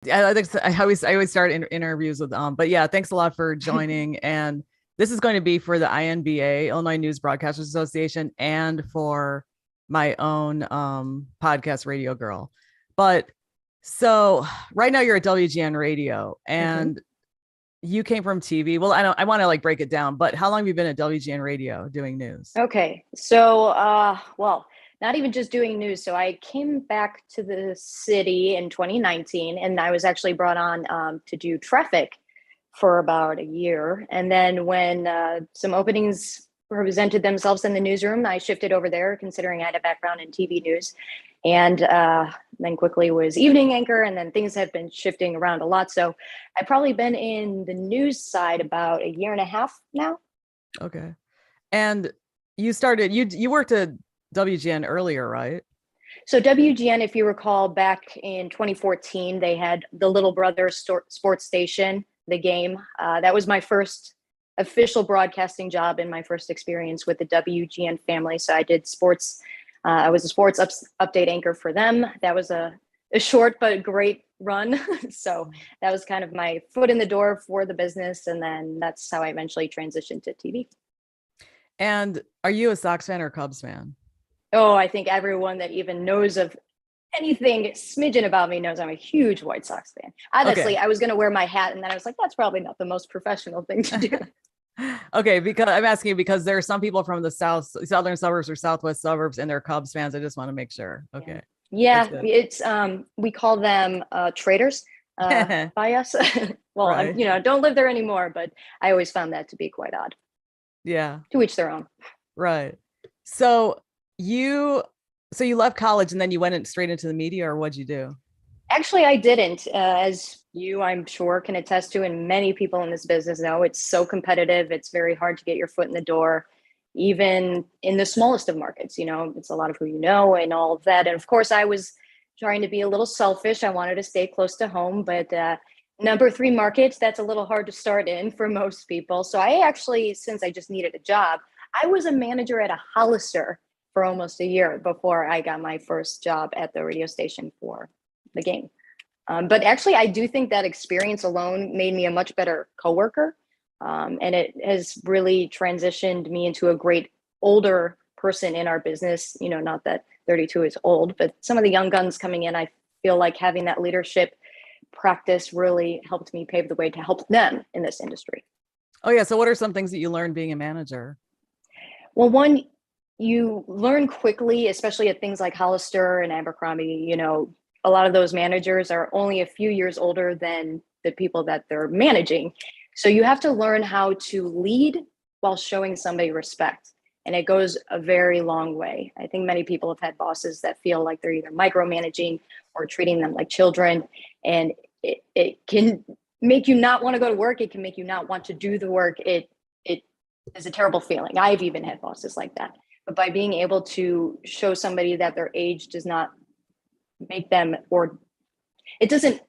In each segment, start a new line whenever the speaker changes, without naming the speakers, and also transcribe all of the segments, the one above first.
Yeah, I think I always start interviews with but yeah, thanks a lot for joining. And this is going to be for the INBA, Illinois News Broadcasters Association, and for my own podcast, Radio Girl. But so right now you're at WGN Radio,
hmm
and you came from TV. Well, I want to like break it down, but how long have you been at WGN Radio doing news?
Okay. So, well, not even just doing news. So I came back to the city in 2019, and I was actually brought on to do traffic for about a year. And then when some openings presented themselves in the newsroom, I shifted over there, considering I had a background in TV news. And then quickly was evening anchor, and then things have been shifting around a lot. So I've probably been in the news side about a year and a half now.
Okay. And you worked at WGN earlier, right?
So WGN, if you recall, back in 2014, they had the Little Brother sports station, The Game. That was my first official broadcasting job and my first experience with the WGN family. So I did sports. I was a sports update anchor for them. That was a short but great run. So that was kind of my foot in the door for the business. And then that's how I eventually transitioned to TV.
And are you a Sox fan or Cubs fan?
Oh, I think everyone that even knows of anything smidgen about me knows I'm a huge White Sox fan. Honestly,
Okay.
I was going to wear my hat, and then I was like, that's probably not the most professional thing to do.
Okay, because I'm asking you because there are some people from the southern suburbs or southwest suburbs, and they're Cubs fans. I just want to make sure.
Yeah,
Okay, that's
yeah,
good.
it's we call them traders by us. Well, I'm
Right.
don't live there anymore, but I always found that to be quite odd.
Yeah.
To each their own.
Right. So you you left college and then you went straight into the media, or what'd you do?
Actually, I didn't. As you, I'm sure, can attest to, and many people in this business know, it's so competitive. It's very hard to get your foot in the door, even in the smallest of markets. It's a lot of who you know and all of that. And of course, I was trying to be a little selfish. I wanted to stay close to home, but number three markets, that's a little hard to start in for most people. So I actually, since I just needed a job, I was a manager at a Hollister for almost a year before I got my first job at the radio station for the game. But actually, I do think that experience alone made me a much better coworker. And it has really transitioned me into a great older person in our business. Not that 32 is old, but some of the young guns coming in, I feel like having that leadership practice really helped me pave the way to help them in this industry.
Oh yeah. So what are some things that you learned being a manager?
Well, one, you learn quickly, especially at things like Hollister and Abercrombie. A lot of those managers are only a few years older than the people that they're managing. So you have to learn how to lead while showing somebody respect. And it goes a very long way. I think many people have had bosses that feel like they're either micromanaging or treating them like children. And it can make you not want to go to work. It can make you not want to do the work. It is a terrible feeling. I've even had bosses like that. But by being able to show somebody that their age does not make them, or it doesn't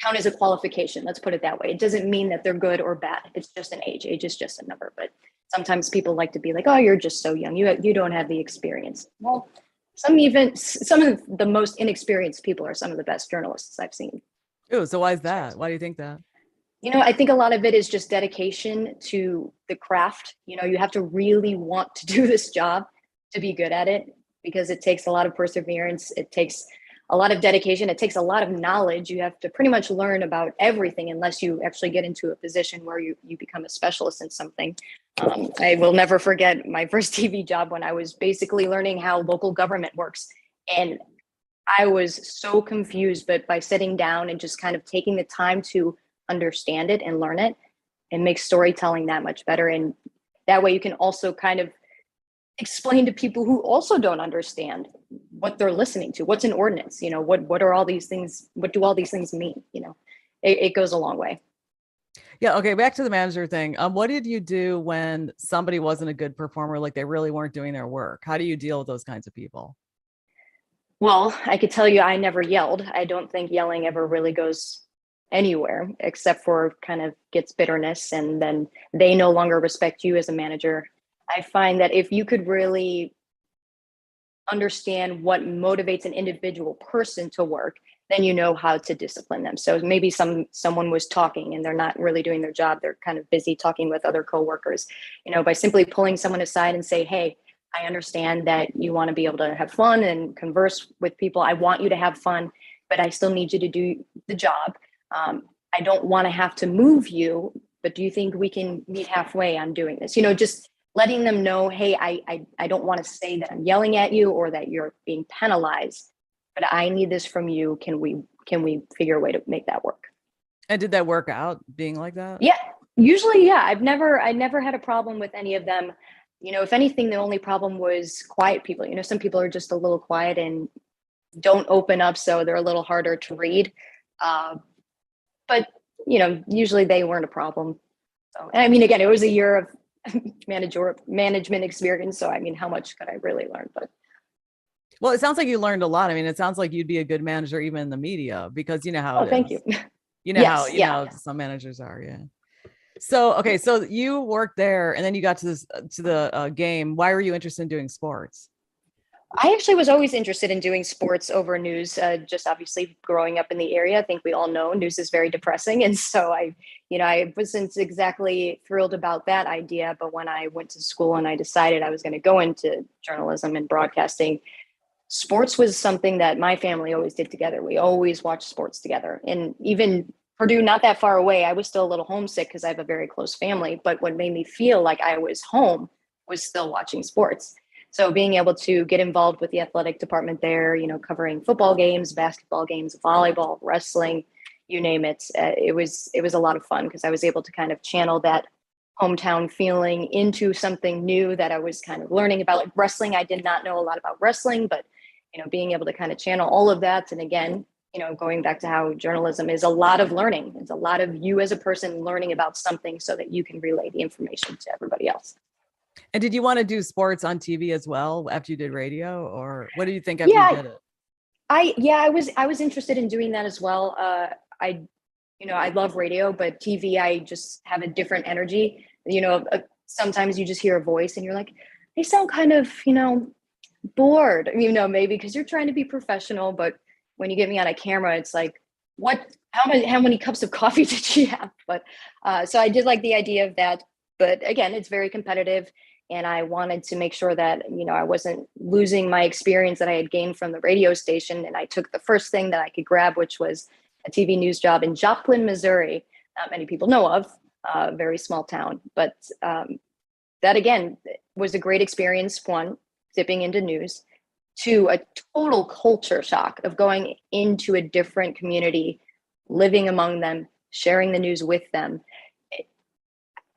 count as a qualification, let's put it that way. It doesn't mean that they're good or bad. It's just an age. Age is just a number. But sometimes people like to be like, oh, you're just so young, you don't have the experience. Well, some of the most inexperienced people are some of the best journalists I've seen.
Oh, so why is that? Why do you think that?
I think a lot of it is just dedication to the craft. You have to really want to do this job to be good at it, because it takes a lot of perseverance. It takes a lot of dedication. It takes a lot of knowledge. You have to pretty much learn about everything unless you actually get into a position where you become a specialist in something. I will never forget my first TV job when I was basically learning how local government works. And I was so confused, but by sitting down and just kind of taking the time to understand it and learn it, it makes storytelling that much better. And that way you can also kind of explain to people who also don't understand what they're listening to. What's an ordinance? What are all these things? What do all these things mean? It goes a long way.
Yeah. Okay. Back to the manager thing. What did you do when somebody wasn't a good performer, like they really weren't doing their work? How do you deal with those kinds of people?
Well, I could tell you I never yelled. I don't think yelling ever really goes anywhere, except for kind of gets bitterness, and then they no longer respect you as a manager. I find that if you could really understand what motivates an individual person to work, then you know how to discipline them. So maybe someone was talking and they're not really doing their job. They're kind of busy talking with other coworkers, by simply pulling someone aside and say, hey, I understand that you want to be able to have fun and converse with people. I want you to have fun, but I still need you to do the job. I don't want to have to move you, but do you think we can meet halfway on doing this? Just letting them know, hey, I don't want to say that I'm yelling at you or that you're being penalized, but I need this from you. Can we figure a way to make that work?
And did that work out, being like that?
Yeah, usually, yeah. I never had a problem with any of them. If anything, the only problem was quiet people. Some people are just a little quiet and don't open up, so they're a little harder to read. But usually they weren't a problem. So, and I mean, again, it was a year of management experience. So, I mean, how much could I really learn? But
well, it sounds like you learned a lot. I mean, it sounds like you'd be a good manager even in the media, because you know how it
thank
is.
you.
You know how some managers are. Yeah. So okay, so you worked there, and then you got to the game. Why were you interested in doing sports?
I actually was always interested in doing sports over news. Just obviously growing up in the area, I think we all know news is very depressing, and so I wasn't exactly thrilled about that idea. But when I went to school and I decided I was going to go into journalism and broadcasting, sports was something that my family always did together. We always watched sports together. And even Purdue, not that far away, I was still a little homesick because I have a very close family. But what made me feel like I was home was still watching sports. So being able to get involved with the athletic department there, covering football games, basketball games, volleyball, wrestling, you name it. It was a lot of fun because I was able to kind of channel that hometown feeling into something new that I was kind of learning about. Like wrestling, I did not know a lot about wrestling, but being able to kind of channel all of that. And again, going back to how journalism is a lot of learning. It's a lot of you as a person learning about something so that you can relay the information to everybody else.
And did you want to do sports on TV as well after you did radio, or what do you think after you did it?
I was interested in doing that as well. I love radio, but TV, I just have a different energy. Sometimes you just hear a voice and you're like, they sound kind of, bored, maybe because you're trying to be professional, but when you get me on a camera, it's like, how many cups of coffee did she have? But so I did like the idea of that, but again, it's very competitive, and I wanted to make sure that I wasn't losing my experience that I had gained from the radio station. And I took the first thing that I could grab, which was a TV news job in Joplin, Missouri. Not many people know of, a very small town, but that again was a great experience. One, dipping into news. Two, a total culture shock of going into a different community, living among them, sharing the news with them.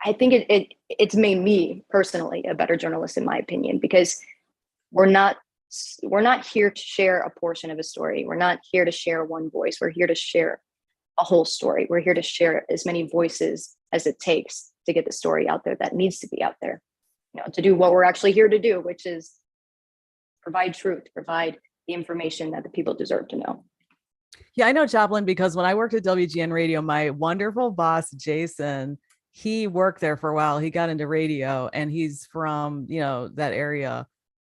I think it's made me personally a better journalist, in my opinion, because we're not here to share a portion of a story. We're not here to share one voice. We're here to share a whole story. We're here to share as many voices as it takes to get the story out there that needs to be out there, to do what we're actually here to do, which is provide truth, provide the information that the people deserve to know.
Yeah, I know Joplin because when I worked at WGN Radio, my wonderful boss, Jason, he worked there for a while. He got into radio, and he's from, that area.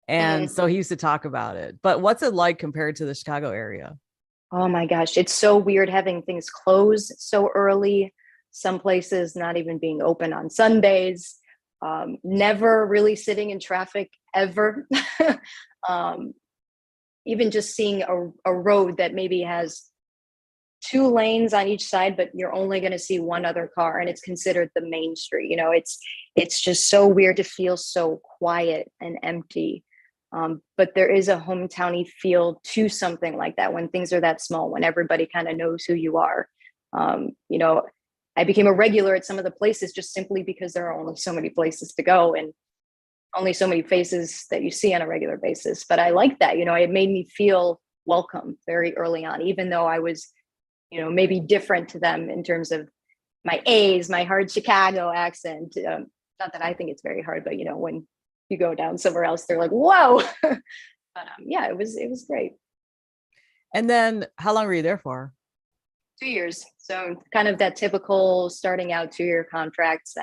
And so he used to talk about it. But what's it like compared to the Chicago area?
Oh my gosh, it's so weird having things close so early. Some places not even being open on Sundays. Never really sitting in traffic ever. Even just seeing a road that maybe has 2 lanes on each side, but you're only going to see one other car, and it's considered the main street. It's just so weird to feel so quiet and empty. But there is a hometowny feel to something like that when things are that small, when everybody kind of knows who you are. I became a regular at some of the places just simply because there are only so many places to go and only so many faces that you see on a regular basis. But I like that, it made me feel welcome very early on, even though I was, maybe different to them in terms of my A's, my hard Chicago accent. Not that I think it's very hard, but when you go down somewhere else, they're like, whoa. But yeah, it was great.
And then how long were you there for?
2 years. So kind of that typical starting out 2-year contracts.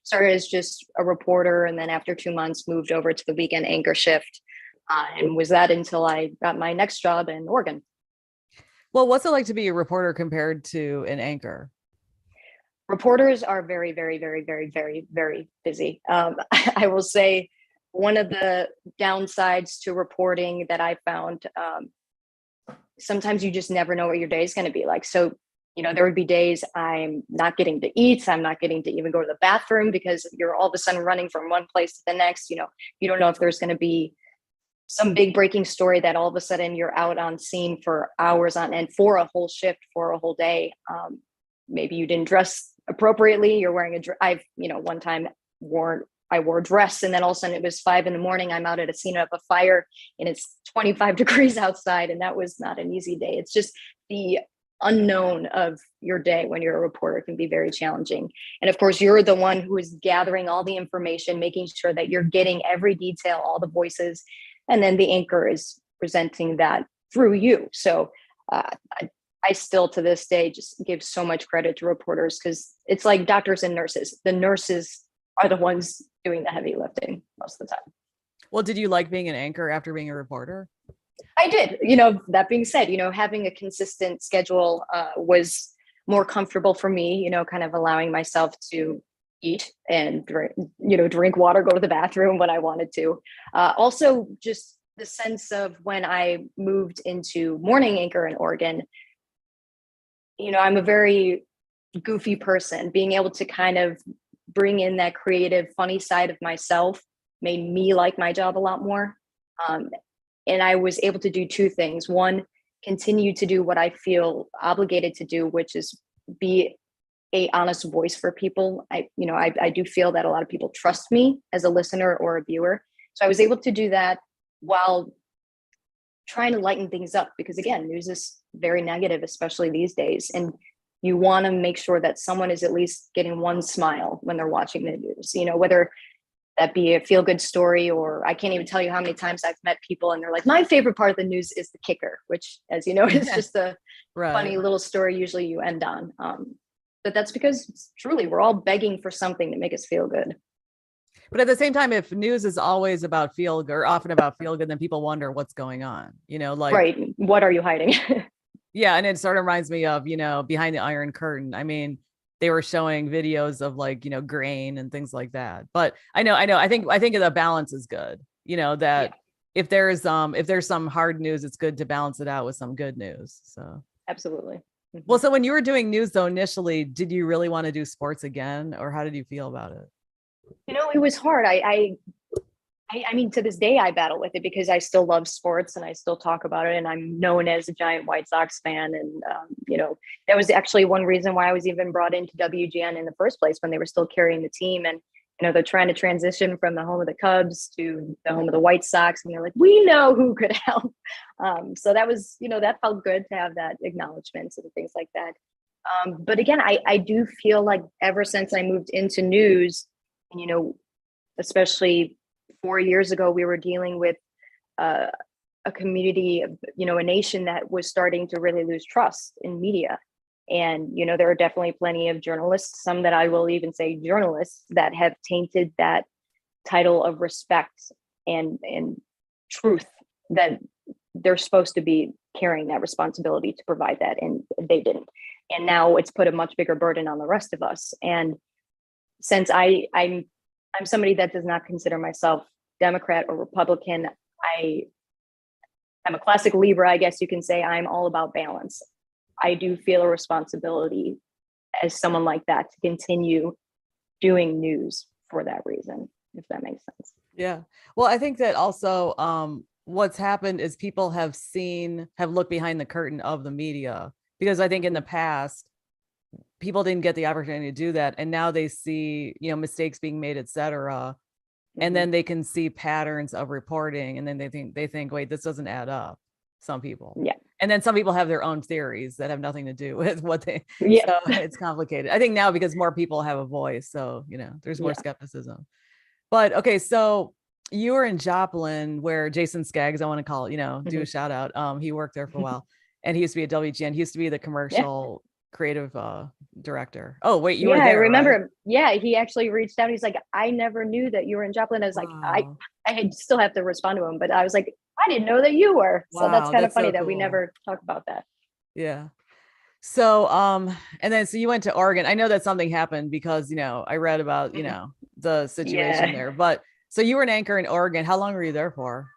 Started as just a reporter, and then after 2 months moved over to the weekend anchor shift, and was that until I got my next job in Oregon.
Well, what's it like to be a reporter compared to an anchor?
Reporters are very, very, very, very, very, very busy. I will say one of the downsides to reporting that I found, sometimes you just never know what your day is going to be like. So, there would be days I'm not getting to eat. I'm not getting to even go to the bathroom because you're all of a sudden running from one place to the next. You don't know if there's going to be some big breaking story that all of a sudden you're out on scene for hours on end for a whole shift, for a whole day. Maybe you didn't dress appropriately. You're wearing one time I wore a dress, and then all of a sudden it was 5 a.m. I'm out at a scene of a fire and it's 25 degrees outside. And that was not an easy day. It's just the unknown of your day when you're a reporter can be very challenging. And of course, you're the one who is gathering all the information, making sure that you're getting every detail, all the voices, and then the anchor is presenting that through you. So I still to this day just give so much credit to reporters, because it's like doctors and nurses. The nurses are the ones doing the heavy lifting most of the time.
Well, did you like being an anchor after being a reporter?
I did. That being said, having a consistent schedule was more comfortable for me, kind of allowing myself to eat and drink water, go to the bathroom when I wanted to. Also, just the sense of when I moved into morning anchor in Oregon, I'm a very goofy person. Being able to kind of bring in that creative, funny side of myself made me like my job a lot more. And I was able to do two things. One, continue to do what I feel obligated to do, which is be a honest voice for people. I do feel that a lot of people trust me as a listener or a viewer. So I was able to do that while trying to lighten things up, because again, news is very negative, especially these days. And you want to make sure that someone is at least getting one smile when they're watching the news, whether that be a feel-good story, or I can't even tell you how many times I've met people and they're like, my favorite part of the news is the kicker, which, as you know, is just a funny little story usually you end on. But that's because truly we're all begging for something to make us feel good.
But at the same time, if news is always about feel good, or often about feel good, then people wonder what's going on,
right. What are you hiding?
Yeah. And it sort of reminds me of, Behind the Iron Curtain. I mean, they were showing videos of grain and things like that. But I know. I think the balance is good. That if there's some hard news, it's good to balance it out with some good news. So
absolutely. Mm-hmm.
Well, so when you were doing news though, initially, did you really want to do sports again, or how did you feel about it?
It was hard. I mean, to this day, I battle with it because I still love sports and I still talk about it. And I'm known as a giant White Sox fan. And, that was actually one reason why I was even brought into WGN in the first place, when they were still carrying the team. And, they're trying to transition from the home of the Cubs to the home of the White Sox. And they're like, we know who could help. So that was, that felt good to have that acknowledgement and things like that. But again, I do feel like ever since I moved into news, and, especially 4 years ago, we were dealing with a community, a nation that was starting to really lose trust in media. And, there are definitely plenty of journalists, some that I will even say journalists, that have tainted that title of respect and truth that they're supposed to be carrying that responsibility to provide that. And they didn't. And now it's put a much bigger burden on the rest of us. And since I'm somebody that does not consider myself Democrat or Republican, I'm a classic Libra, I guess you can say. I'm all about balance. I do feel a responsibility as someone like that to continue doing news for that reason, if that makes sense.
Yeah. Well, I think that also what's happened is people have looked behind the curtain of the media, because I think in the past, people didn't get the opportunity to do that. And now they see, mistakes being made, et cetera. And then they can see patterns of reporting. And then they think, wait, this doesn't add up. Some people.
Yeah.
And then some people have their own theories that have nothing to do with what so it's complicated. I think now because more people have a voice. So, there's more skepticism. But okay. So you were in Joplin, where Jason Skaggs, I want to call it, do a shout out. He worked there for a while, and he used to be at WGN. He used to be the commercial creative director. Oh, wait, you were there,
I remember
right?
him. Yeah, he actually reached out. He's like, I never knew that you were in Joplin. I was like,
Wow.
I still have to respond to him, but I was like, I didn't know that you were. So that's kind of funny that we never talk about that.
Yeah. So, and then, so you went to Oregon. I know that something happened because, I read about, the situation
Yeah.
there, but so you were an anchor in Oregon. How long were you there for?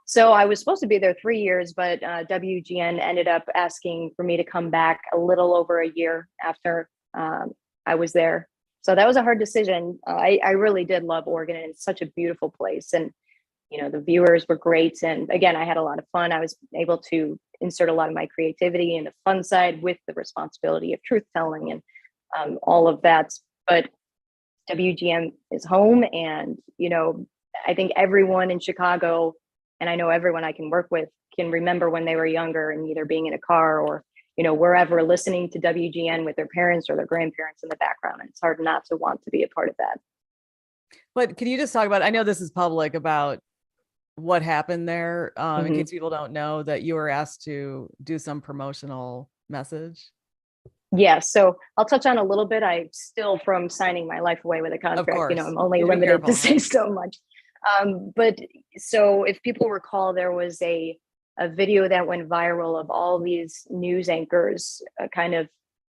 So I was supposed to be there 3 years, but WGN ended up asking for me to come back a little over a year after I was there. So that was a hard decision. I really did love Oregon, and it's such a beautiful place. And, the viewers were great. And again, I had a lot of fun. I was able to insert a lot of my creativity in the fun side with the responsibility of truth telling and all of that. But WGN is home. And, I think everyone in Chicago, and I know everyone I can work with, can remember when they were younger and either being in a car or, wherever, listening to WGN with their parents or their grandparents in the background. And it's hard not to want to be a part of that.
But can you just talk about, I know this is public, about what happened there, in case people don't know, that you were asked to do some promotional message?
Yeah, so I'll touch on a little bit. I still, from signing my life away with a contract, I'm only limited to say so much. But so if people recall, there was a video that went viral of all these news anchors kind of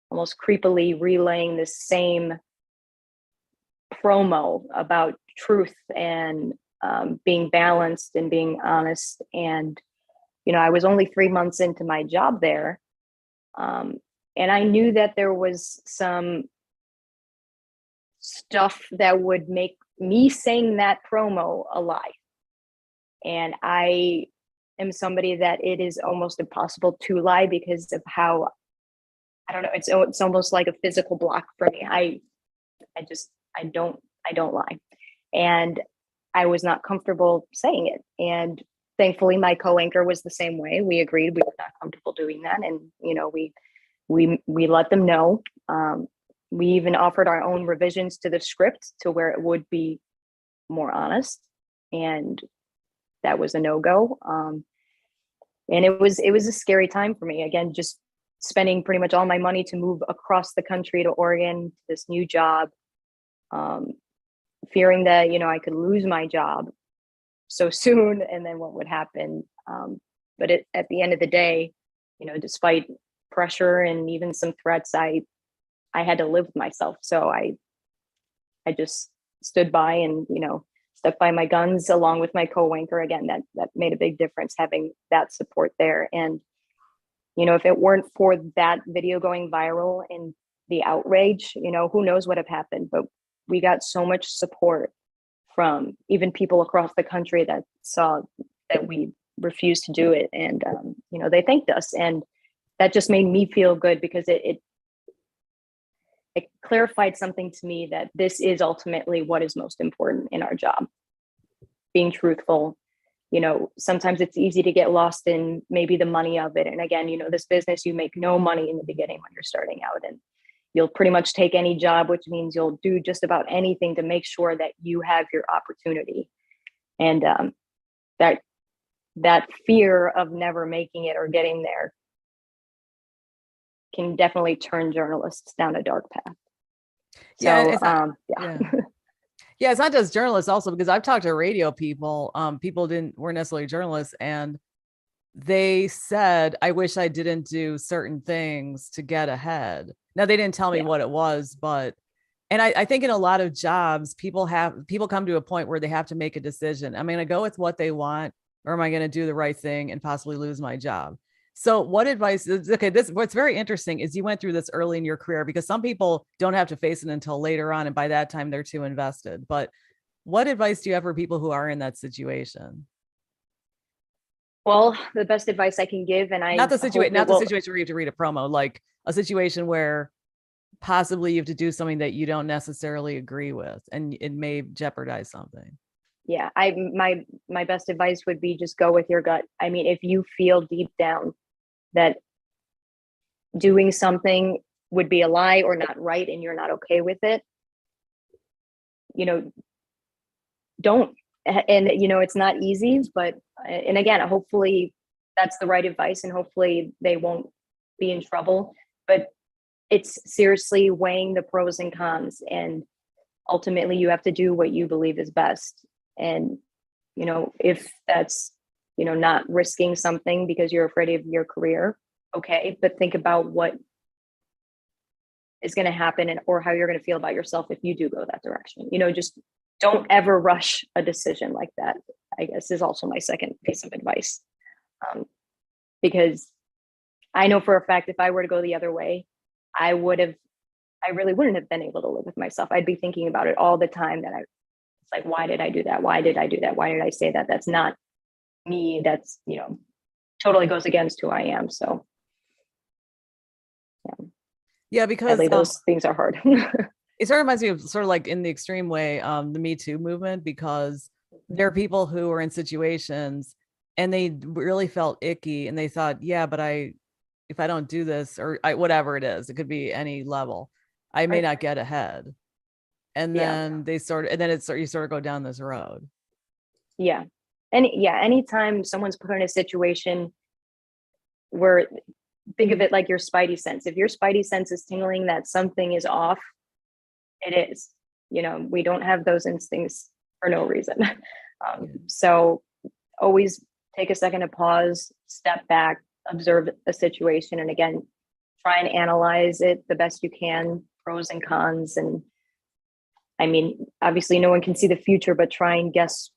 almost creepily relaying the same promo about truth and being balanced and being honest. And, I was only 3 months into my job there. And I knew that there was some stuff that would make me saying that promo a lie. And I am somebody that it is almost impossible to lie because of how, I don't know, it's almost like a physical block for me. I don't lie. And I was not comfortable saying it. And thankfully my co-anchor was the same way. We agreed we were not comfortable doing that. And, we let them know. We even offered our own revisions to the script to where it would be more honest. And that was a no-go. And it was a scary time for me. Again, just spending pretty much all my money to move across the country to Oregon, to this new job, fearing that, I could lose my job so soon and then what would happen. But at the end of the day, despite pressure and even some threats, I had to live with myself. So I just stood by and, stuck by my guns along with my co-anchor. Again, that made a big difference, having that support there. And, if it weren't for that video going viral and the outrage, who knows what have happened, but we got so much support from even people across the country that saw that we refused to do it. And, they thanked us. And that just made me feel good because it clarified something to me, that this is ultimately what is most important in our job. Being truthful. Sometimes it's easy to get lost in maybe the money of it. And again, this business, you make no money in the beginning when you're starting out, and you'll pretty much take any job, which means you'll do just about anything to make sure that you have your opportunity. And that fear of never making it or getting there can definitely turn journalists down a dark path.
Yeah, it's not just journalists also, because I've talked to radio people, people weren't necessarily journalists, and they said, I wish I didn't do certain things to get ahead. Now, they didn't tell me what it was, but, and I think in a lot of jobs, people come to a point where they have to make a decision. Am I going to go with what they want, or am I going to do the right thing and possibly lose my job? So what advice is, what's very interesting is you went through this early in your career, because some people don't have to face it until later on. And by that time they're too invested. But what advice do you have for people who are in that situation?
Well, the best advice I can give, and not the situation
where you have to read a promo, like a situation where possibly you have to do something that you don't necessarily agree with, and it may jeopardize something.
Yeah, my best advice would be just go with your gut. I mean, if you feel deep down that doing something would be a lie or not right, and you're not okay with it, don't. And, it's not easy, but, and again, hopefully that's the right advice, and hopefully they won't be in trouble, but it's seriously weighing the pros and cons. And ultimately you have to do what you believe is best. And, if that's, not risking something because you're afraid of your career, okay, but think about what is going to happen or how you're going to feel about yourself if you do go that direction. Just don't ever rush a decision like that, I guess, is also my second piece of advice. Because I know for a fact, if I were to go the other way, I really wouldn't have been able to live with myself. I'd be thinking about it all the time it's like, why did I do that? Why did I do that? Why did I say that? That's not me. That's, totally goes against who I am. So
yeah, because
sadly, those things are hard.
It sort of reminds me of sort of like in the extreme way, the Me Too movement, because there are people who are in situations and they really felt icky and they thought, yeah, but if I don't do this or whatever it is, it could be any level, I may not get ahead. And then you sort of go down this road.
Yeah. Anytime someone's put in a situation where, think of it like your spidey sense. If your spidey sense is tingling that something is off, it is. We don't have those instincts for no reason. So always take a second to pause, step back, observe a situation, and again, try and analyze it the best you can, pros and cons. And I mean, obviously no one can see the future, but try and guess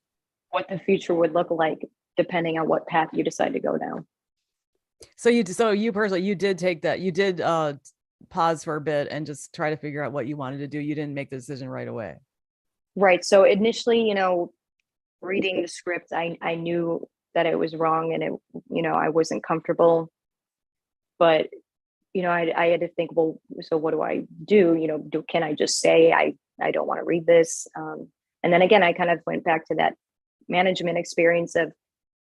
what the future would look like depending on what path you decide to go down.
So you personally, you did take that, you did pause for a bit and just try to figure out what you wanted to do. You didn't make the decision right away. Right.
So initially, reading the script, I knew that it was wrong and I wasn't comfortable, but I had to think, well, so what do I do? Can I just say I don't want to read this? And then again, I kind of went back to that management experience of,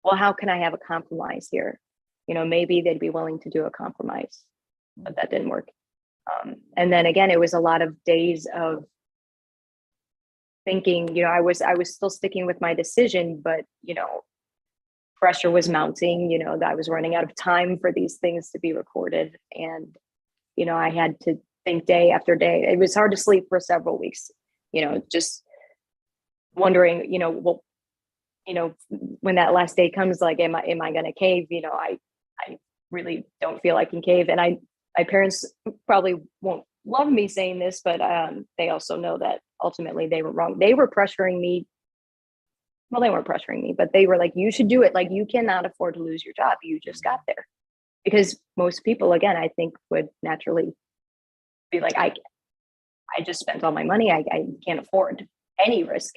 well, how can I have a compromise here? Maybe they'd be willing to do a compromise, but that didn't work. And then again, it was a lot of days of thinking, I was still sticking with my decision, but, pressure was mounting, that I was running out of time for these things to be recorded. And, I had to think day after day. It was hard to sleep for several weeks, just wondering, when that last day comes, like, am I going to cave? I really don't feel I can cave. And my parents probably won't love me saying this, but they also know that ultimately they were wrong. They were pressuring me. Well, they weren't pressuring me, but they were like, you should do it. Like, you cannot afford to lose your job. You just got there. Because most people, again, I think would naturally be like, I just spent all my money. I can't afford any risk.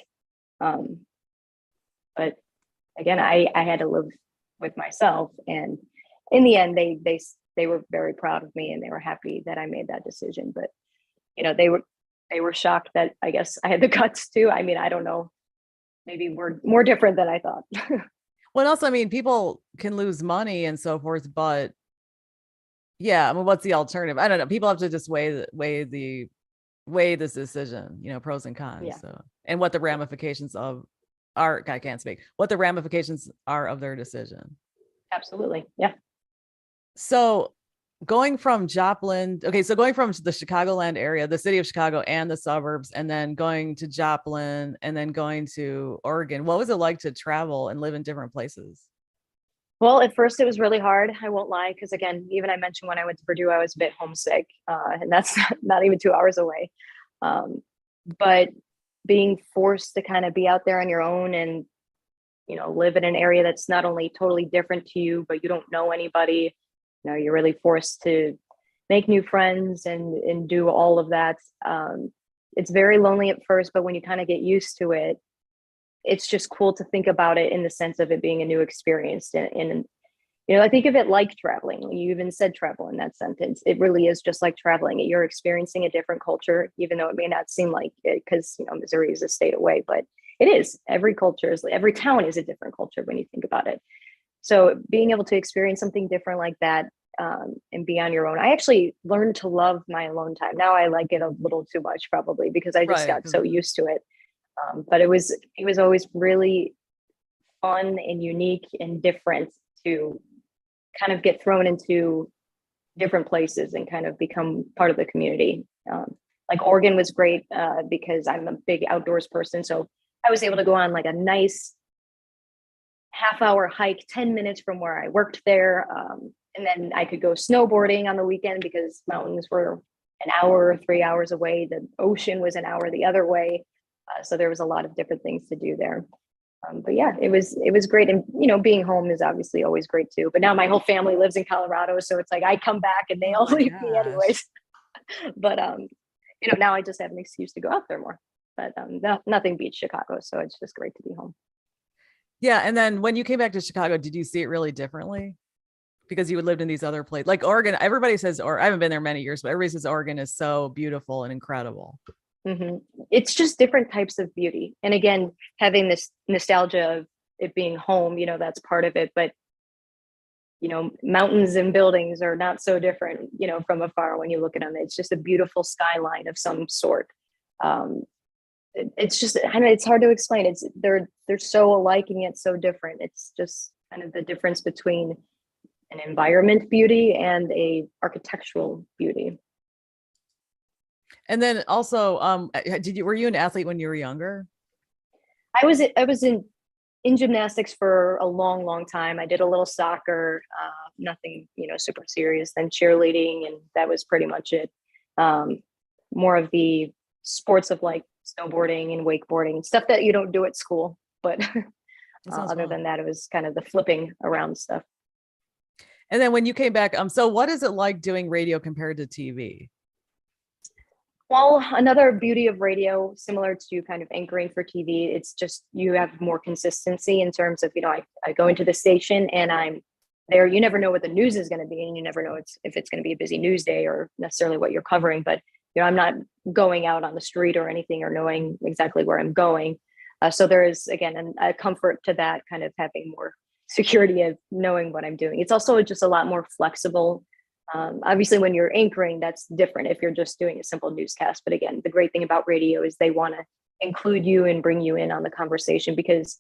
But again, I had to live with myself. And in the end, they were very proud of me and they were happy that I made that decision. But, they were shocked that I guess I had the guts too. I mean, I don't know. Maybe we're more different than I thought.
Well, also, I mean, people can lose money and so forth, but yeah, I mean, what's the alternative? I don't know. People have to just weigh this decision, pros and cons. Yeah. So, and what the ramifications I can't speak, what the ramifications are of their decision.
Absolutely. Yeah.
So going from Joplin, so going from the Chicagoland area, the city of Chicago and the suburbs, and then going to Joplin and then going to Oregon, what was it like to travel and live in different places?
Well, at first it was really hard. I won't lie. Because again, even I mentioned when I went to Purdue, I was a bit homesick, and that's not even 2 hours away. But being forced to kind of be out there on your own and, live in an area that's not only totally different to you, but you don't know anybody. You're really forced to make new friends and do all of that. It's very lonely at first, but when you kind of get used to it, it's just cool to think about it in the sense of it being a new experience. And I think of it like traveling. You even said travel in that sentence. It really is just like traveling. You're experiencing a different culture, even though it may not seem like it because, Missouri is a state away, but it is. Every town is a different culture when you think about it. So being able to experience something different like that and be on your own, I actually learned to love my alone time. Now I like it a little too much probably because I just got so used to it. But it was always really fun and unique and different to kind of get thrown into different places and kind of become part of the community. Like Oregon was great because I'm a big outdoors person. So I was able to go on like a nice half-hour hike, 10 minutes from where I worked there. And then I could go snowboarding on the weekend because mountains were an hour or 3 hours away. The ocean was an hour the other way. So there was a lot of different things to do there. But yeah, it was great. And, being home is obviously always great too. But now my whole family lives in Colorado. So it's like I come back and they all leave me anyways. But, now I just have an excuse to go out there more. But nothing beats Chicago. So it's just great to be home.
Yeah. And then when you came back to Chicago, did you see it really differently? Because you had lived in these other places, like Oregon. Everybody says, or I haven't been there many years, but everybody says Oregon is so beautiful and incredible.
Mm-hmm. It's just different types of beauty. And again, having this nostalgia of it being home, that's part of it. But, mountains and buildings are not so different, from afar when you look at them. It's just a beautiful skyline of some sort. It's just, I know it's hard to explain. They're so alike and yet so different. It's just kind of the difference between an environment beauty and a architectural beauty.
And then also, were you an athlete when you were younger?
I was in gymnastics for a long, long time. I did a little soccer, nothing, super serious, then cheerleading. And that was pretty much it. More of the sports of like snowboarding and wakeboarding, stuff that you don't do at school. But other than that, it was kind of the flipping around stuff.
And then when you came back, so what is it like doing radio compared to TV?
Well, another beauty of radio, similar to kind of anchoring for TV, it's just you have more consistency in terms of, I go into the station and I'm there. You never know what the news is going to be, and you never know if it's going to be a busy news day or necessarily what you're covering. But, I'm not going out on the street or anything or knowing exactly where I'm going. So there is, again, a comfort to that, kind of having more security of knowing what I'm doing. It's also just a lot more flexible. Obviously, when you're anchoring, that's different if you're just doing a simple newscast. But again, the great thing about radio is they want to include you and bring you in on the conversation, because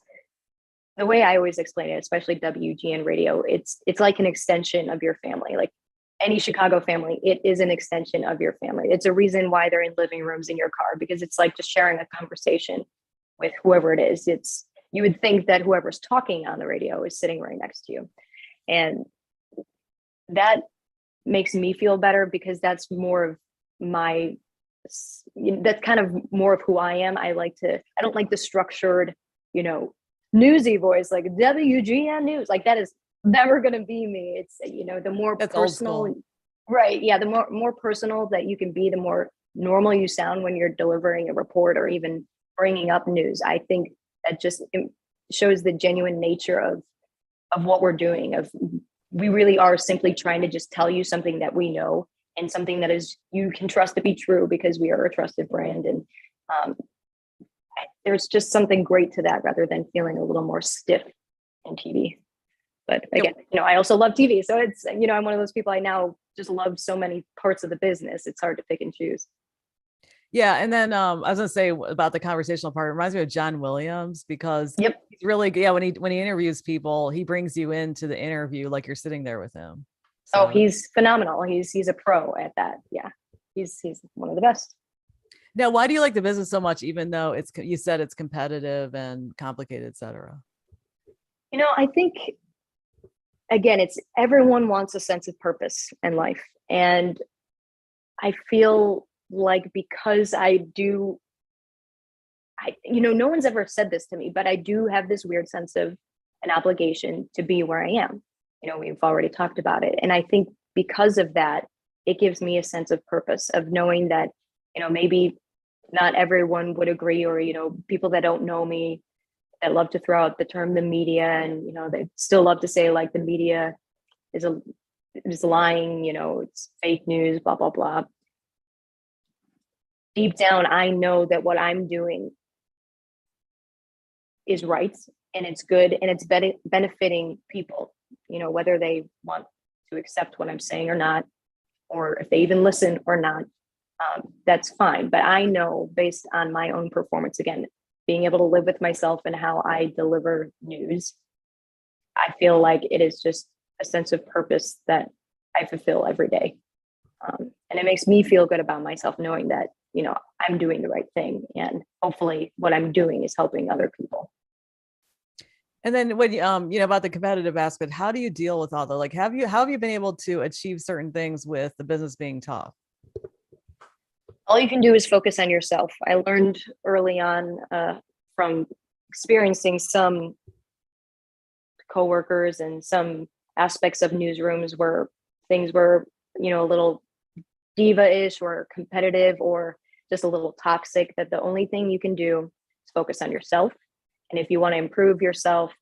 the way I always explain it, especially WGN Radio, it's like an extension of your family. Like any Chicago family, it is an extension of your family. It's a reason why they're in living rooms in your car, because it's like just sharing a conversation with whoever it is. You would think that whoever's talking on the radio is sitting right next to you. And that makes me feel better, because that's more of that's kind of more of who I am. I don't like the structured, newsy voice, like WGN News. Like that is never going to be me. It's, the more
that's
personal, right? Yeah. The more personal that you can be, the more normal you sound when you're delivering a report or even bringing up news. I think that just shows the genuine nature of what we're doing. We really are simply trying to just tell you something that we know, and something that is you can trust to be true, because we are a trusted brand. And there's just something great to that, rather than feeling a little more stiff in TV. But again, I also love TV. So it's, I'm one of those people, I now just love so many parts of the business. It's hard to pick and choose.
Yeah. And then I was going to say about the conversational part, it reminds me of John Williams, because he's really good. Yeah. When he interviews people, he brings you into the interview like you're sitting there with him. So.
Oh, he's phenomenal. He's a pro at that. Yeah. He's one of the best.
Now, why do you like the business so much, even though you said it's competitive and complicated, et cetera?
I think, again, it's everyone wants a sense of purpose in life. And I feel like, because no one's ever said this to me, but I do have this weird sense of an obligation to be where I am. We've already talked about it. And I think because of that, it gives me a sense of purpose, of knowing that, maybe not everyone would agree, or, people that don't know me, that love to throw out the term the media, and, they still love to say like the media is lying, it's fake news, blah, blah, blah. Deep down, I know that what I'm doing is right, and it's good, and it's benefiting people, whether they want to accept what I'm saying or not, or if they even listen or not, that's fine. But I know, based on my own performance, again, being able to live with myself and how I deliver news, I feel like it is just a sense of purpose that I fulfill every day. And it makes me feel good about myself, knowing that, I'm doing the right thing, and hopefully what I'm doing is helping other people.
And then when about the competitive aspect, how do you deal with all the, like, how have you been able to achieve certain things with the business being tough?
All you can do is focus on yourself. I learned early on from experiencing some coworkers and some aspects of newsrooms where things were, a little diva-ish or competitive or just a little toxic, that the only thing you can do is focus on yourself. And if you want to improve yourself,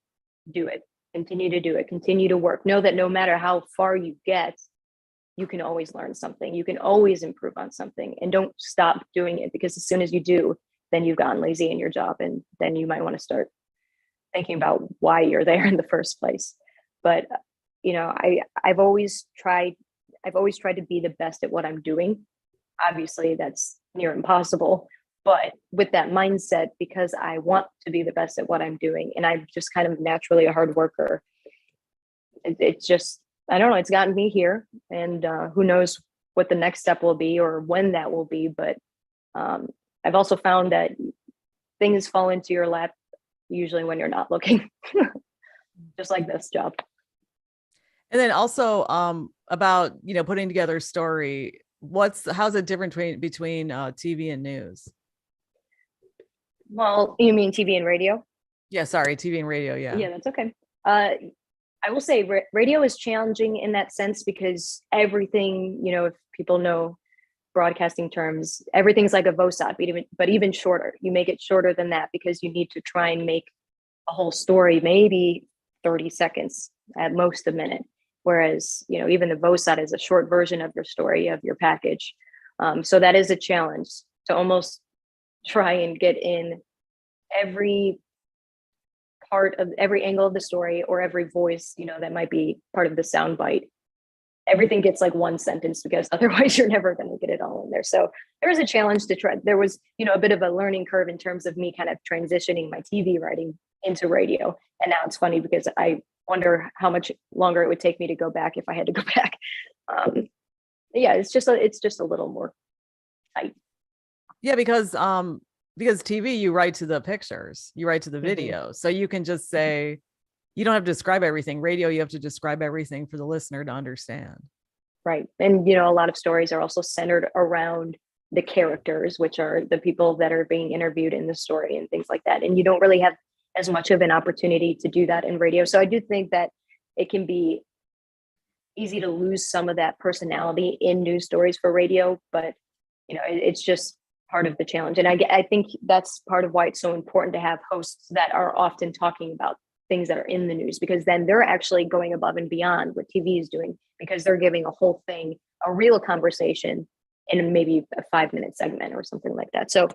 do it. Continue to do it. Continue to work. Know that no matter how far you get, you can always learn something. You can always improve on something, and don't stop doing it, because as soon as you do, then you've gotten lazy in your job, and then you might want to start thinking about why you're there in the first place. But I've always tried to be the best at what I'm doing. Obviously, that's near impossible, but with that mindset, because I want to be the best at what I'm doing, and I'm just kind of naturally a hard worker, it's just, I don't know, it's gotten me here, and who knows what the next step will be or when that will be. But I've also found that things fall into your lap usually when you're not looking, just like this job.
And then also about, putting together a story, how's it different between TV and news?
Well, you mean TV and radio?
Yeah, sorry, TV and radio.
Yeah, that's okay. I will say radio is challenging in that sense, because everything, if people know broadcasting terms, everything's like a VOSOT, but even shorter. You make it shorter than that because you need to try and make a whole story, maybe 30 seconds, at most a minute. Whereas, even the VOSOT is a short version of your story, of your package. So that is a challenge, to almost try and get in every part of every angle of the story, or every voice, that might be part of the sound bite. Everything gets like one sentence, because otherwise you're never going to get it all in there. So there was a challenge to try. There was, a bit of a learning curve in terms of me kind of transitioning my TV writing into radio. And now it's funny, because I wonder how much longer it would take me to go back if I had to go back. Yeah, it's just a little more tight.
Yeah, because TV, you write to the pictures, you write to the video. So you can just say, you don't have to describe everything. Radio, you have to describe everything for the listener to understand.
Right. And, a lot of stories are also centered around the characters, which are the people that are being interviewed in the story and things like that. And you don't really have as much of an opportunity to do that in radio. So I do think that it can be easy to lose some of that personality in news stories for radio, but, it's just part of the challenge. And I think that's part of why it's so important to have hosts that are often talking about things that are in the news, because then they're actually going above and beyond what TV is doing, because they're giving a whole thing, a real conversation, in maybe a 5-minute segment or something like that. So,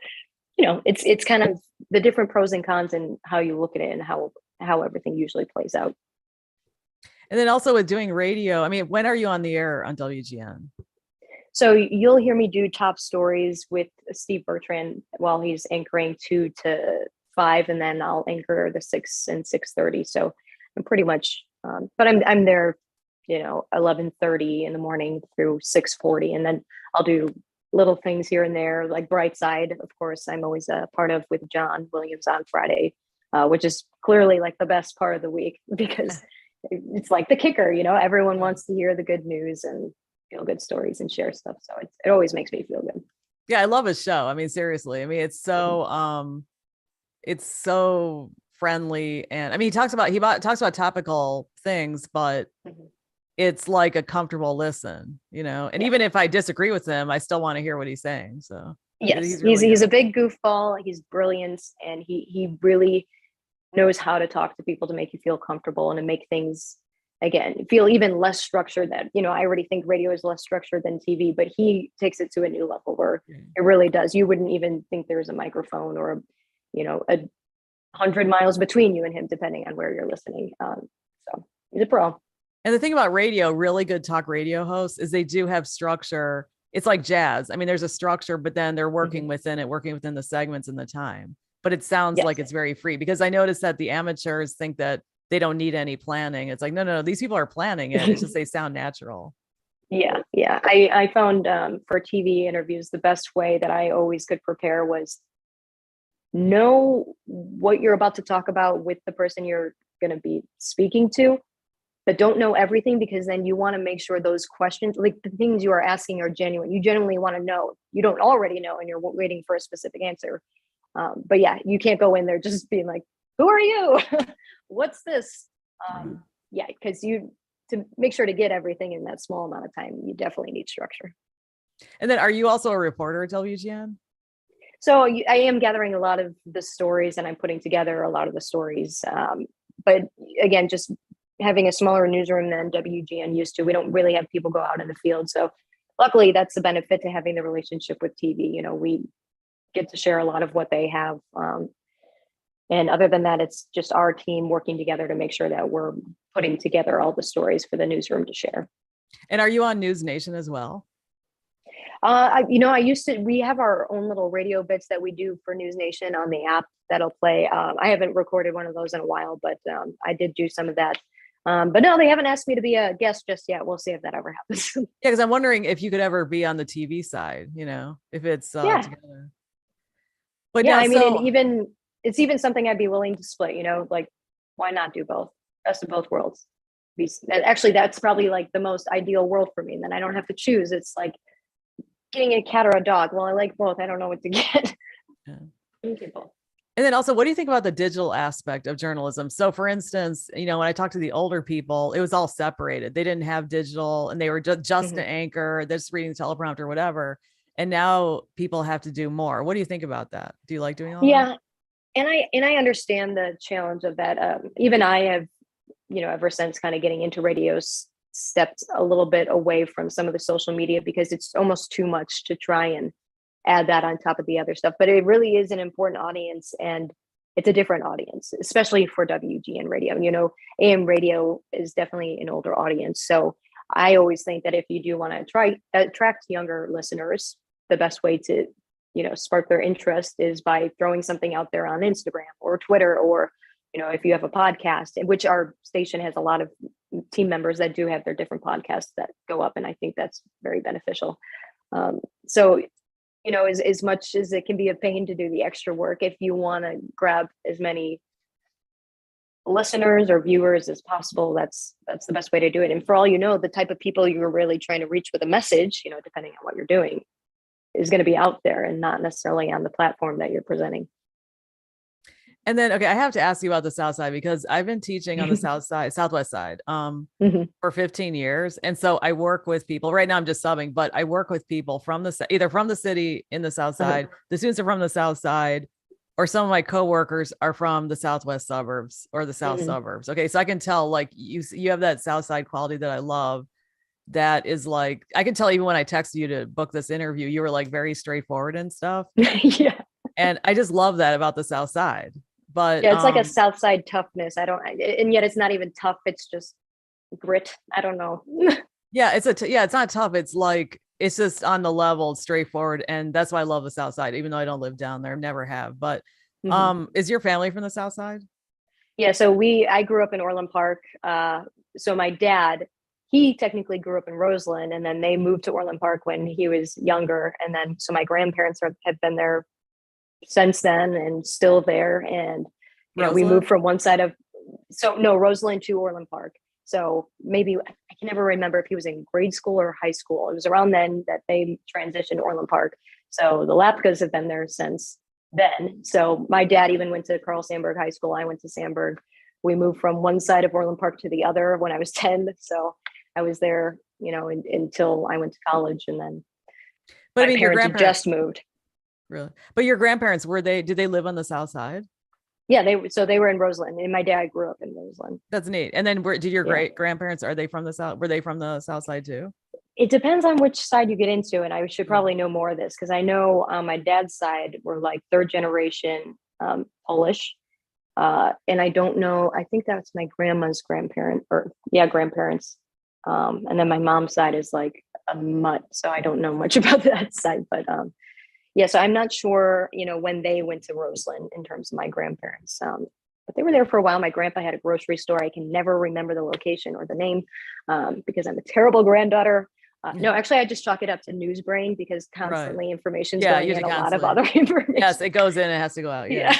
it's kind of the different pros and cons and how you look at it and how everything usually plays out.
And then also with doing radio, I mean, when are you on the air on WGN?
So you'll hear me do top stories with Steve Bertrand while he's anchoring 2 to 5, and then I'll anchor the 6 and 6:30. So I'm pretty much, but I'm there, 11:30 in the morning through 6:40, and then I'll do little things here and there, like Brightside. Of course, I'm always a part of with John Williams on Friday, which is clearly like the best part of the week, because it's like the kicker. Everyone wants to hear the good news and feel good stories and share stuff. So it always makes me feel good.
Yeah, I love his show. I mean, seriously. I mean, it's so friendly, and I mean, he talks about topical things, but it's like a comfortable listen, and even if I disagree with him, I still want to hear what he's saying. So
yes, he's a big goofball. He's brilliant, and he really knows how to talk to people to make you feel comfortable and to make things, again, feel even less structured. That, I already think radio is less structured than TV, but he takes it to a new level where it really does. You wouldn't even think there's a microphone or a 100 miles between you and him, depending on where you're listening. So he's a pro.
And the thing about radio, really good talk radio hosts, is they do have structure. It's like jazz. I mean, there's a structure, but then they're working within the segments and the time. But it sounds like it's very free, because I noticed that the amateurs think that they don't need any planning. It's like, no, these people are planning it. It's just they sound natural.
Yeah. I found for TV interviews, the best way that I always could prepare was know what you're about to talk about with the person you're going to be speaking to, but don't know everything, because then you want to make sure those questions, like the things you are asking, are genuine. You genuinely want to know. You don't already know and you're waiting for a specific answer. But yeah, you can't go in there just being like, who are you? What's this? Yeah, because to make sure to get everything in that small amount of time, you definitely need structure.
And then are you also a reporter at WGN?
So I am gathering a lot of the stories and I'm putting together a lot of the stories. But again, just having a smaller newsroom than WGN used to, we don't really have people go out in the field. So luckily that's the benefit to having the relationship with TV. You know, we get to share a lot of what they have. And other than that, it's just our team working together to make sure that we're putting together all the stories for the newsroom to share. And
are you on News Nation as well?
We have our own little radio bits that we do for News Nation on the app that'll play. I haven't recorded one of those in a while, but I did do some of that. But no, they haven't asked me to be a guest just yet. We'll see if that ever happens.
Yeah, because I'm wondering if you could ever be on the TV side, if it's together. But
yeah, it's even something I'd be willing to split, like why not do both? Best of both worlds. Actually, that's probably like the most ideal world for me. And then I don't have to choose. It's like getting a cat or a dog. Well, I like both. I don't know what to get.
Yeah. And then also, what do you think about the digital aspect of journalism? So for instance, when I talked to the older people, it was all separated. They didn't have digital and they were just an anchor, they're just reading the teleprompter, whatever. And now people have to do more. What do you think about that? Do you like doing all that?
Yeah. And I understand the challenge of that. Even I have, ever since kind of getting into radio, stepped a little bit away from some of the social media because it's almost too much to try and add that on top of the other stuff. But it really is an important audience, and it's a different audience, especially for WGN radio. AM radio is definitely an older audience. So I always think that if you do want to try attract younger listeners, the best way to spark their interest is by throwing something out there on Instagram or Twitter, or if you have a podcast, which our station has a lot of team members that do have their different podcasts that go up, and I think that's very beneficial. So as much as it can be a pain to do the extra work, if you want to grab as many listeners or viewers as possible, that's the best way to do it. And for all the type of people you're really trying to reach with a message, depending on what you're doing, is going to be out there and not necessarily on the platform that you're presenting.
And then, okay, I have to ask you about the South Side, because I've been teaching on the Southwest side, for 15 years. And so I work with people right now, I'm just subbing, but I work with people from either from the city in the South Side, the students are from the South Side, or some of my coworkers are from the Southwest suburbs or the South suburbs. Okay. So I can tell, like, you have that South Side quality that I love. That is like, I can tell even when I texted you to book this interview, you were like very straightforward and stuff.
Yeah.
And I just love that about the South Side. But
yeah, it's like a South Side toughness. And yet it's not even tough. It's just grit. I don't know.
Yeah, it's not tough. It's like, it's just on the level, straightforward. And that's why I love the South Side, even though I don't live down there, never have. But is your family from the South Side?
Yeah. So I grew up in Orland Park. So my dad, he technically grew up in Roseland, and then they moved to Orland Park when he was younger. And then, so my grandparents have been there since then and still there. And we moved from one side of, Roseland to Orland Park. So maybe, I can never remember if he was in grade school or high school. It was around then that they transitioned to Orland Park. So the Lapkas have been there since then. So my dad even went to Carl Sandburg High School. I went to Sandburg. We moved from one side of Orland Park to the other when I was 10. So I was there, until I went to college, and then my parents had just moved.
Really? But your grandparents, did they live on the South Side?
Yeah, they were in Roseland, and my dad grew up in Roseland.
That's neat. And then did your great grandparents, are they from the South? Were they from the South Side too?
It depends on which side you get into. And I should probably know more of this, because I know on my dad's side, we're like third generation Polish. And I don't know, I think that's my grandma's grandparents. And then my mom's side is like a mutt. So I don't know much about that side, but so I'm not sure, when they went to Roseland in terms of my grandparents. But they were there for a while. My grandpa had a grocery store. I can never remember the location or the name because I'm a terrible granddaughter. No, actually, I just chalk it up to news brain, because constantly information's going in, a lot of other information.
Yes, it goes in, it has to go out. Yeah.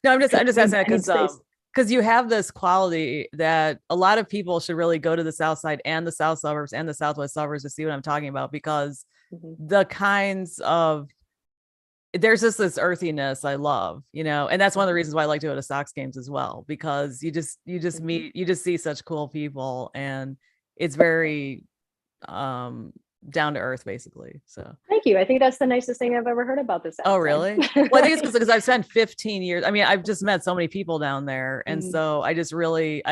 No, I'm just asking that because because you have this quality that a lot of people should really go to the South Side and the South suburbs and the Southwest suburbs to see what I'm talking about, because the kinds of, there's just this earthiness I love, and that's one of the reasons why I like to go to Sox games as well, because you just see such cool people, and it's very down to earth, basically. So
thank you. I think that's the nicest thing I've ever heard about this.
Oh, really? Well, I think it's because I've spent 15 years. I mean, I've just met so many people down there. And so I just really,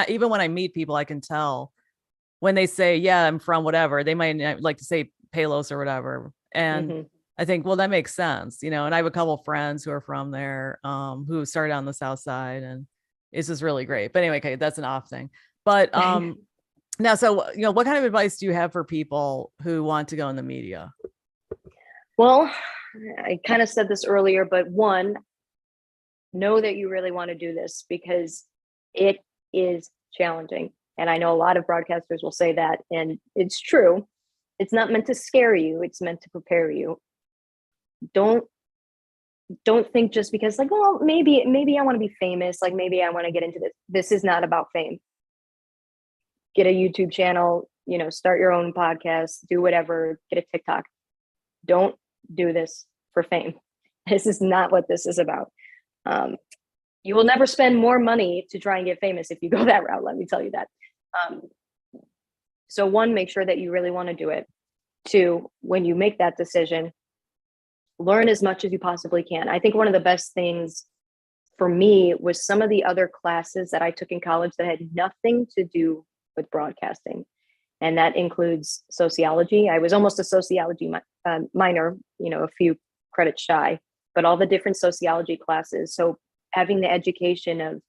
even when I meet people, I can tell when they say, yeah, I'm from whatever, they might like to say Palos or whatever. And I think, well, that makes sense, and I have a couple of friends who are from there, who started on the South Side, and it's just really great. But anyway, okay, that's an off thing. But now, so, what kind of advice do you have for people who want to go in the media?
Well, I kind of said this earlier, but one, know that you really want to do this, because it is challenging. And I know a lot of broadcasters will say that, and it's true. It's not meant to scare you. It's meant to prepare you. Don't think just because, like, well, maybe I want to be famous. Like, maybe I want to get into this. This is not about fame. Get a YouTube channel, start your own podcast, do whatever, get a TikTok. Don't do this for fame. This is not what this is about. You will never spend more money to try and get famous if you go that route. Let me tell you that. So one, make sure that you really want to do it. Two, when you make that decision, learn as much as you possibly can. I think one of the best things for me was some of the other classes that I took in college that had nothing to do with broadcasting. And that includes sociology. I was almost a sociology minor, a few credits shy, but all the different sociology classes. So having the education of,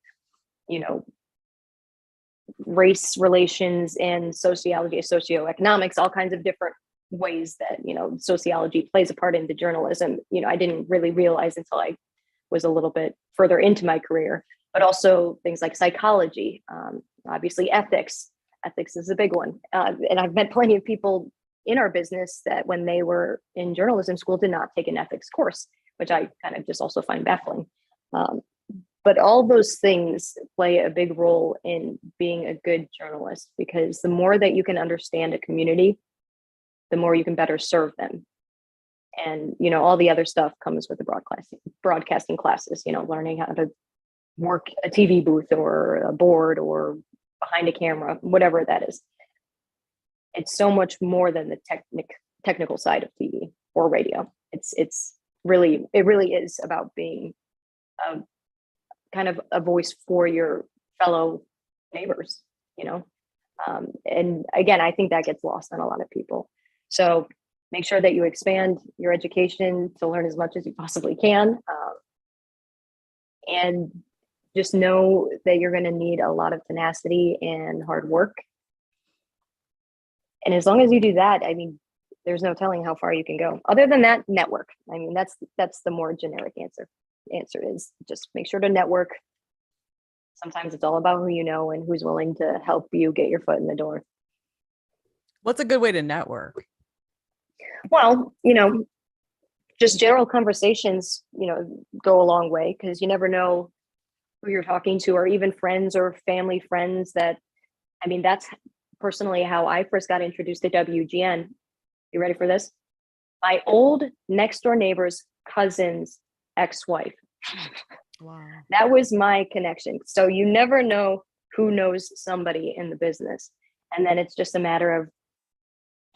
race relations and sociology, socioeconomics, all kinds of different ways that, sociology plays a part into journalism. I didn't really realize until I was a little bit further into my career, but also things like psychology, obviously ethics. Ethics is a big one. And I've met plenty of people in our business that when they were in journalism school did not take an ethics course, which I kind of just also find baffling. But all those things play a big role in being a good journalist, because the more that you can understand a community, the more you can better serve them. And, all the other stuff comes with the broadcasting classes, learning how to work a TV booth or a board or behind a camera, whatever that is. It's so much more than the technical side of TV or radio. It really is about being kind of a voice for your fellow neighbors, and again, I think that gets lost on a lot of people. So make sure that you expand your education to learn as much as you possibly can. And just know that you're going to need a lot of tenacity and hard work. And as long as you do that, I mean, there's no telling how far you can go. Other than that, network. I mean, that's the more generic answer. Answer is just make sure to network. Sometimes it's all about who you know and who's willing to help you get your foot in the door.
What's a good way to network?
Well, just general conversations, go a long way, because you never know who you're talking to, or even friends or family friends that, I mean, that's personally how I first got introduced to WGN. You ready for this? My old next door neighbor's cousin's ex-wife.
Wow.
That was my connection. So you never know who knows somebody in the business. And then it's just a matter of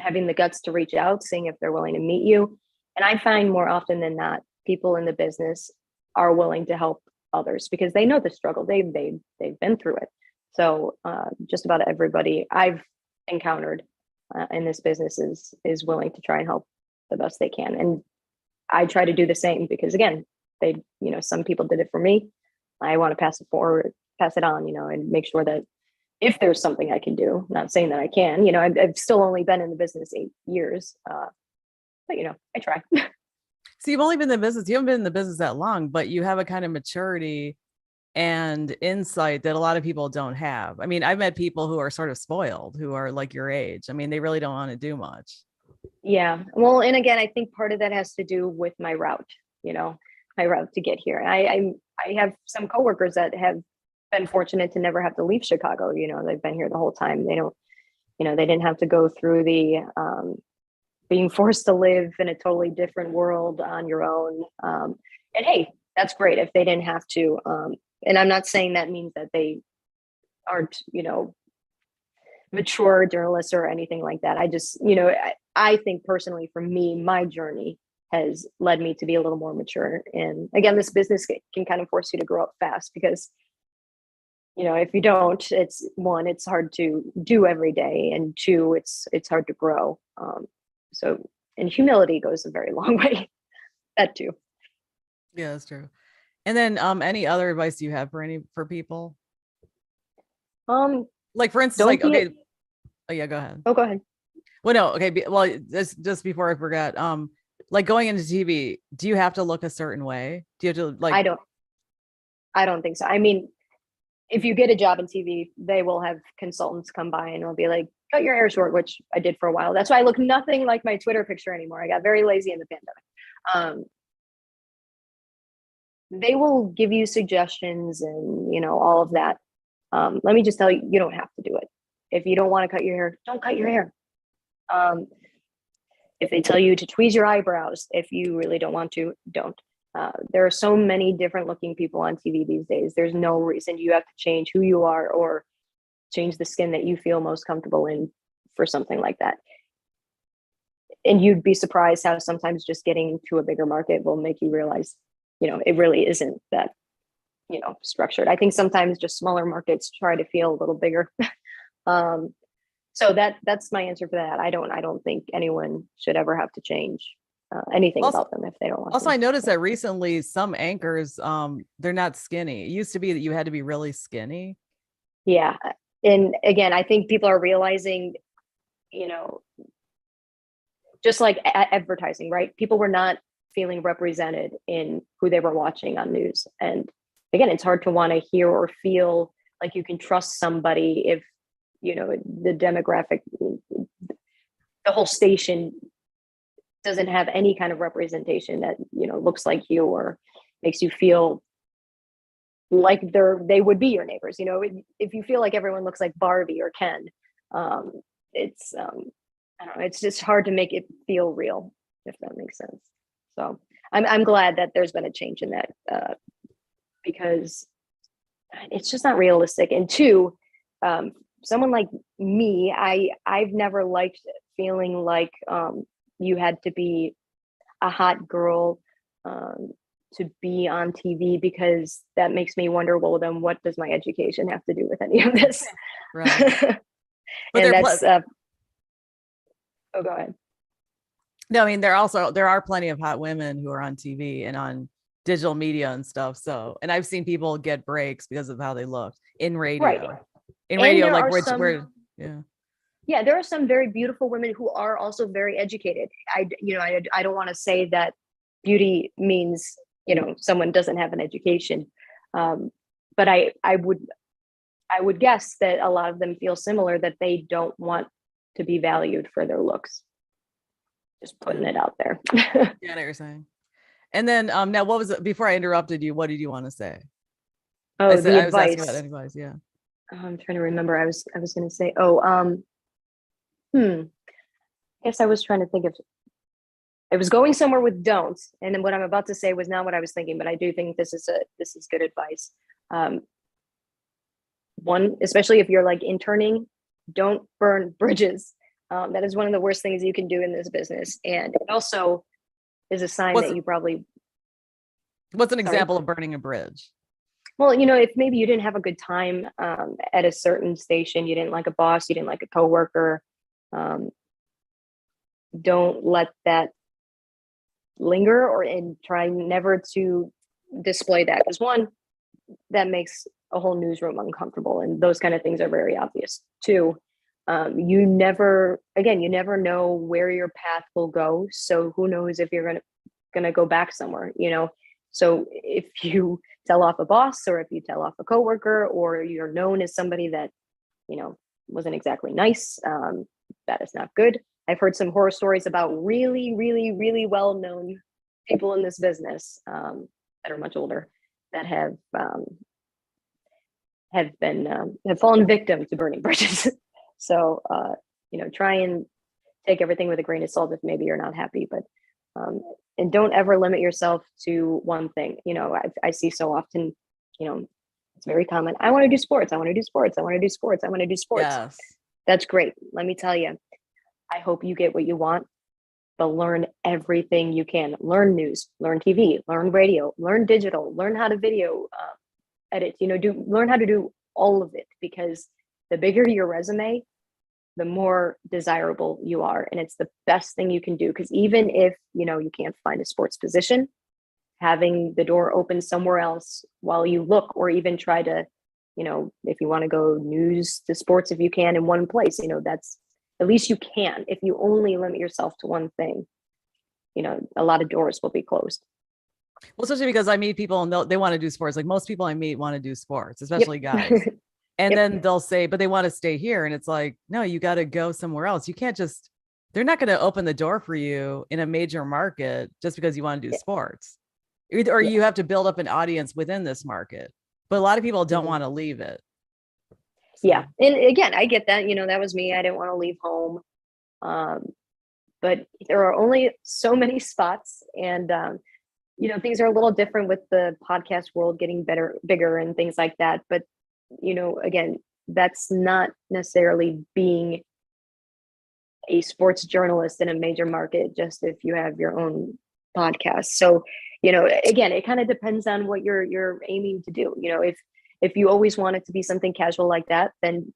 having the guts to reach out, seeing if they're willing to meet you. And I find more often than not, people in the business are willing to help others because they know the struggle. They've been through it. So just about everybody I've encountered in this business is willing to try and help the best they can. And I try to do the same because, again, some people did it for me. I want to pass it forward, pass it on, and make sure that if there's something I can do, not saying that I can, I've still only been in the business 8 years, but I try.
So you've only been in the business, you haven't been in the business that long, but you have a kind of maturity and insight that a lot of people don't have. I mean, I've met people who are sort of spoiled, who are like your age. I mean, they really don't want to do much.
Yeah. Well, and again, I think part of that has to do with my route, my route to get here. I have some coworkers that have been fortunate to never have to leave Chicago. You know, they've been here the whole time. They don't, you know, they didn't have to go through the being forced to live in a totally different world on your own. And hey, that's great if they didn't have to. And I'm not saying that means that they aren't, you know, mature journalists or anything like that. I just, you know, I think personally for me, my journey has led me to be a little more mature. And again, this business can kind of force you to grow up fast because, you know, if you don't, it's one, it's hard to do every day, and two, it's hard to grow. So, and humility goes a very long way. That too.
Yeah, that's true. And then, any other advice you have for people? Like for instance, like, okay. Oh yeah, go ahead.
Oh, go ahead.
Well, no, okay. Well, this just before I forgot, like going into TV, do you have to look a certain way? Do you have to like?
I don't think so. I mean, if you get a job in TV, they will have consultants come by and they'll be like, cut your hair short, which I did for a while. That's why I look nothing like my Twitter picture anymore. I got very lazy in the pandemic. They will give you suggestions and, you know, all of that. Let me just tell you, you don't have to do it. If you don't want to cut your hair, don't cut your hair. If they tell you to tweeze your eyebrows, if you really don't want to, don't. There are so many different looking people on TV these days. There's no reason you have to change who you are or change the skin that you feel most comfortable in for something like that. And you'd be surprised how sometimes just getting to a bigger market will make you realize, you know, it really isn't that, you know, structured. I think sometimes just smaller markets try to feel a little bigger. So that's my answer for that. I don't think anyone should ever have to change anything about them if they don't want
also,
to.
I noticed that recently some anchors, they're not skinny. It used to be that you had to be really skinny.
Yeah. And again, I think people are realizing, you know, just like advertising, right? People were not feeling represented in who they were watching on news. And again, it's hard to want to hear or feel like you can trust somebody if, you know, the demographic, the whole station doesn't have any kind of representation that, you know, looks like you or makes you feel like they would be your neighbors. You know, if you feel like everyone looks like Barbie or Ken, it's I don't know, it's just hard to make it feel real, if that makes sense. So I'm glad that there's been a change in that because it's just not realistic. And two, someone like me, I've never liked feeling like you had to be a hot girl to be on TV, because that makes me wonder, well, then what does my education have to do with any of this?
Right. But
and that's oh, go ahead.
No, I mean, there are plenty of hot women who are on TV and on digital media and stuff. So, and I've seen people get breaks because of how they look in radio.
Right.
In radio, like
yeah, there are some very beautiful women who are also very educated. I don't want to say that beauty means, you know, someone doesn't have an education, but I would guess that a lot of them feel similar, that they don't want to be valued for their looks. Just putting it out there.
Yeah, I know what you're saying. And then now, what was it before I interrupted you? What did you want to say?
Oh, the advice.
I was asking about advice. Yeah.
I'm trying to remember. I was going to say, I guess I was trying to think of, I was going somewhere with don'ts, and then what I'm about to say was not what I was thinking, but I do think this is good advice. One, especially if you're like interning, don't burn bridges. That is one of the worst things you can do in this business. And it also is a sign that you probably.
What's an example of burning a bridge?
Well, you know, if maybe you didn't have a good time at a certain station, you didn't like a boss, you didn't like a coworker, don't let that linger, and try never to display that, because one, that makes a whole newsroom uncomfortable, and those kind of things are very obvious. Two, you never know where your path will go, so who knows if you're gonna go back somewhere, you know. So if you tell off a boss, or if you tell off a coworker, or you're known as somebody that, you know, wasn't exactly nice, that is not good. I've heard some horror stories about really, really, really well-known people in this business that are much older, that have have fallen victim to burning bridges. So, try and take everything with a grain of salt if maybe you're not happy, but, and don't ever limit yourself to one thing. I see so often, it's very common. I want to do sports. I want to do sports. I want to do sports. I want to do sports.
Yes.
That's great. Let me tell you, I hope you get what you want, but learn everything you can. Learn news, learn TV, learn radio, learn digital, learn how to video edit, learn how to do all of it, because the bigger your resume, the more desirable you are. And it's the best thing you can do. Because even if, you can't find a sports position, having the door open somewhere else while you look, or even try to, if you want to go news to sports, if you can in one place, that's at least you can. If you only limit yourself to one thing, a lot of doors will be closed.
Well, especially because I meet people and they want to do sports. Like most people I meet want to do sports, especially guys. And then they'll say, but they want to stay here. And it's like, no, you got to go somewhere else. You can't they're not going to open the door for you in a major market just because you want to do sports. Or you have to build up an audience within this market. But a lot of people don't want to leave it. So.
Yeah. And again, I get that, that was me. I didn't want to leave home. But there are only so many spots, and, things are a little different with the podcast world getting bigger and things like that. But, again, that's not necessarily being a sports journalist in a major market, just if you have your own podcast. So, again, it kind of depends on what you're aiming to do. If you always want it to be something casual like that, then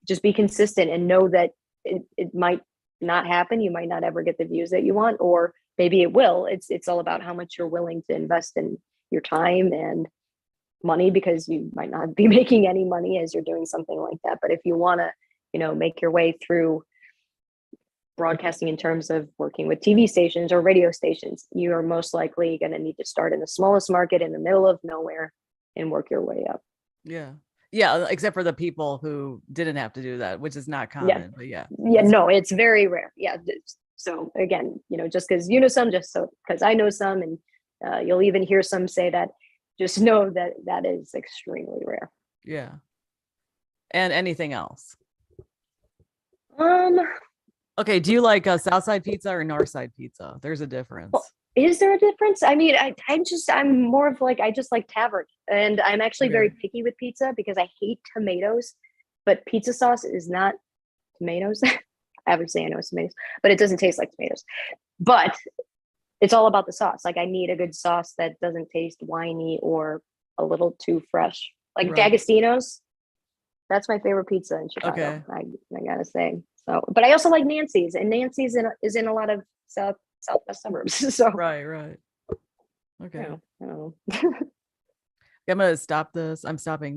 just be consistent and know that it might not happen. You might not ever get the views that you want, or maybe it will. It's all about how much you're willing to invest in your time and money, because you might not be making any money as you're doing something like that. But if you want to, make your way through broadcasting in terms of working with TV stations or radio stations, you are most likely going to need to start in the smallest market in the middle of nowhere and work your way up.
Yeah. Yeah. Except for the people who didn't have to do that, which is not common.
Yeah.
But yeah.
Yeah. No, it's very rare. Yeah. So again, just because some, just so because I know some, and you'll even hear some say that, just know that that is extremely rare.
Yeah. And anything else? Okay. Do you like Southside pizza or Northside pizza? There's a difference.
Well, is there a difference? I mean, I'm more of like, I just like tavern, and I'm actually very picky with pizza because I hate tomatoes, but pizza sauce is not tomatoes. Obviously I know it's tomatoes, but it doesn't taste like tomatoes. But it's all about the sauce. Like, I need a good sauce that doesn't taste whiny or a little too fresh. Like D'Agostino's, that's my favorite pizza in Chicago. Okay. I gotta say. So, but I also like Nancy's, and Nancy's is in a lot of southwest suburbs. So
right. Okay.
I don't know.
I'm gonna stop this. I'm stopping.